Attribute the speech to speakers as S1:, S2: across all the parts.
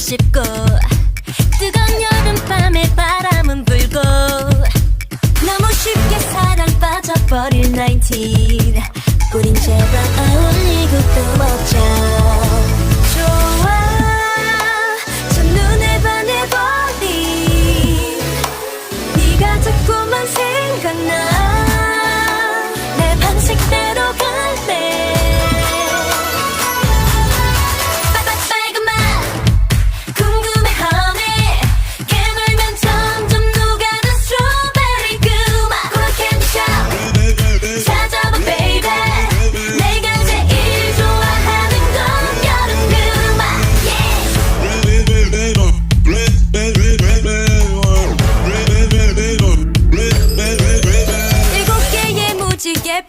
S1: 씹고 뜨거운 여름밤에 바람은 불고 너무 쉽게 사랑 빠져버릴 19 우린 제발 어울리고 또 먹자 좋아 첫눈에 반해버린 네가 자꾸만 생각나 내 방식대로 갈래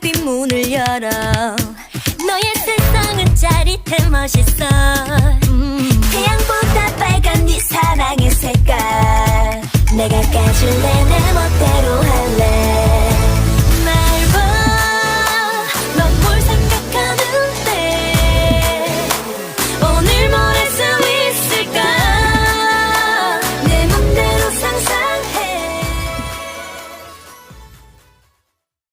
S1: 빈 문을 열어 너의 세상은 짜릿해 멋있어